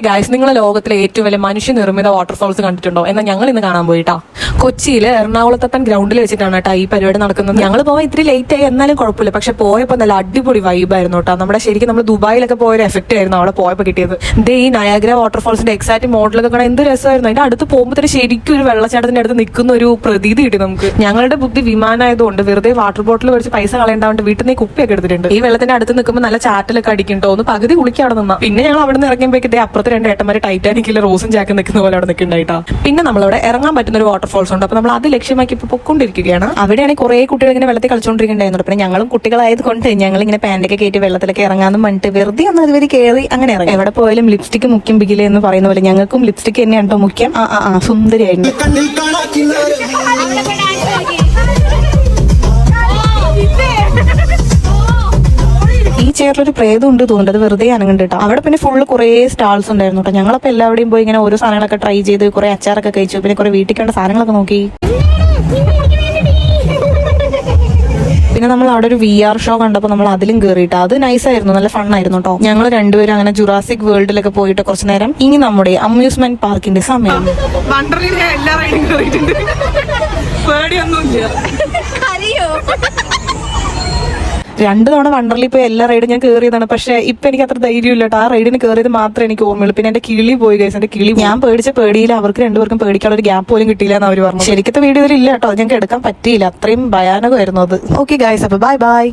Guys, നിങ്ങൾ ലോകത്തിലെ ഏറ്റവും വലിയ മനുഷ്യനിർമ്മിത വാട്ടർഫോൾസ് കണ്ടിട്ടുണ്ടോ? എന്നാൽ ഞങ്ങൾ ഇന്ന് കാണാൻ പോയിട്ടാ കൊച്ചിയിലെ എറണാകുളത്തൻ ഗ്രൗണ്ടിൽ വെച്ചിട്ടാണ് കേട്ടോ ഈ പരിപാടി നടക്കുന്നത്. ഞങ്ങൾ പോകാൻ ഇത്തിരി ലേറ്റ് ആയി, എന്നാലും കുഴപ്പമില്ല. പക്ഷെ പോയപ്പോൾ നല്ല അടിപൊളി വൈബായിരുന്നു കേട്ടോ. നമ്മുടെ ശരിക്കും നമ്മൾ ദുബായിലൊക്കെ പോയൊരു എഫക്റ്റ് ആയിരുന്നു അവിടെ പോയപ്പോൾ കിട്ടിയത്. ഈ നയാഗ്ര വാട്ടർഫോൾസിന്റെ എക്സാക്ട് മോഡലൊക്കെ കാണാൻ എന്ത് രസമായിരുന്നു. അതിന്റെ അടുത്ത് പോകുമ്പോൾ ശരിക്കും ഒരു വെള്ളച്ചാട്ടത്തിന്റെ അടുത്ത് നിൽക്കുന്ന ഒരു പ്രതീതി കിട്ടി നമുക്ക്. ഞങ്ങളുടെ ബുദ്ധി വിമാനമായതുകൊണ്ട് വെറുതെ വാട്ടർ ബോട്ടിൽ മേടിച്ച് പൈസ കളയേണ്ടാണ്ട് വീട്ടിൽ നിന്ന് കുപ്പിയൊക്കെ എടുത്തിട്ടുണ്ട്. ഈ വെള്ളത്തിന്റെ അടുത്ത് നിൽക്കുമ്പോൾ നല്ല ചാറ്റലൊക്കെ അടിക്കുന്നുണ്ടോ ഒന്ന് പകുതി കുളിക്കാൻ അവിടെ നിന്നാ. പിന്നെ ഞങ്ങൾ അവിടെ നിന്ന് ഇറങ്ങിയപ്പോഴേക്ക് അപ്പുറത്ത് രണ്ട് ഏട്ടന്മാര് ടൈറ്റാനിക്കിലെ റോസും ജാക്കും നിൽക്കുന്ന പോലെ അവിടെ നിൽക്കുന്നുണ്ടായിട്ടാ. പിന്നെ നമ്മളവിടെ ഇറങ്ങാൻ പറ്റുന്ന ഒരു വാട്ടർഫോൾസ് ഉണ്ട്. അപ്പൊ നമ്മൾ അത് ലക്ഷ്യമാക്കി ഇപ്പൊ പൊക്കൊണ്ടിരിക്കുകയാണ്. അവിടെയാണെങ്കിൽ കുറെ കുട്ടികൾ ഇങ്ങനെ വെള്ളത്തിൽ കളിച്ചോണ്ടിരിക്കുന്നുണ്ടായിരുന്നു. പിന്നെ ഞങ്ങളും കുട്ടികളായതുകൊണ്ട് ഞങ്ങൾ ഇങ്ങനെ പാൻറ്റൊക്കെ കയറ്റി വെള്ളത്തിലൊക്കെ ഇറങ്ങാന്ന് പറഞ്ഞിട്ട് വെറുതെ ഒന്ന് അതുവരെ കയറി അങ്ങനെ ഇറങ്ങി. എവിടെ പോയാലും ലിപ്സ്റ്റിക് മുഖ്യം ബിഗിലെ എന്ന് പറയുന്ന പോലെ ഞങ്ങൾക്കും ലിപ്സ്റ്റിക് തന്നെയാണ് കേട്ടോ മുഖ്യം. സുന്ദരിയായിരുന്നു. ഈ ചെയറിലൊരു പ്രേതം ഉണ്ട് തോന്നുന്നുണ്ട്. അത് വെറുതെ അനങ്ങുന്നുണ്ട് കേട്ടോ. അവിടെ പിന്നെ ഫുള്ള് കുറെ സ്റ്റാൾസ് ഉണ്ടായിരുന്നു കേട്ടോ. ഞങ്ങളപ്പോ എല്ലാവരുടെയും പോയി ഇങ്ങനെ ഓരോ സാധനങ്ങളൊക്കെ ട്രൈ ചെയ്ത് കുറെ അച്ചാറൊക്കെ കഴിച്ചു. പിന്നെ കുറെ വീട്ടിൽ വേണ്ട സാധനങ്ങളൊക്കെ നോക്കി. പിന്നെ നമ്മൾ അവിടെ ഒരു VR ഷോ കണ്ടപ്പോൾ നമ്മൾ അതിലും കയറിയിട്ട് അത് നൈസായിരുന്നു, നല്ല ഫണ്ണായിരുന്നു കേട്ടോ. ഞങ്ങൾ രണ്ടുപേരും അങ്ങനെ ജുറാസിക് വേൾഡിലൊക്കെ പോയിട്ട് കുറച്ചു നേരം. ഇനി നമ്മുടെ അമ്യൂസ്മെന്റ് പാർക്കിന്റെ സമയം. രണ്ടു തവണ വണ്ടർലിൽ പോയി എല്ലാ റൈഡും ഞാൻ കയറിയതാണ്. പക്ഷെ ഇപ്പൊ എനിക്ക് അത്ര ധൈര്യമില്ല കേട്ടോ. ആ റൈഡിന് കയറിയത് മാത്രമേ എനിക്ക് ഓർമ്മയുള്ളൂ. പിന്നെ എന്റെ കിളി പോയി ഗൈസ്. എന്റെ കിളി ഞാൻ പേടിച്ച പേടിയില്ല. അവർക്ക് രണ്ടുപേർക്കും പേടിക്കാനുള്ള ഒരു ഗ്യാപ്പ് പോലും കിട്ടിയില്ല എന്ന് അവർ പറഞ്ഞു. ശരിക്കത്തെ വീഡിയോ ഇല്ല കേട്ടോ. ഞങ്ങൾക്ക് എടുക്കാൻ പറ്റിയില്ല, അത്രയും ഭയാനകമായിരുന്നു അത്. ഓക്കെ ഗൈസ്, അപ്പൊ ബൈ ബൈ.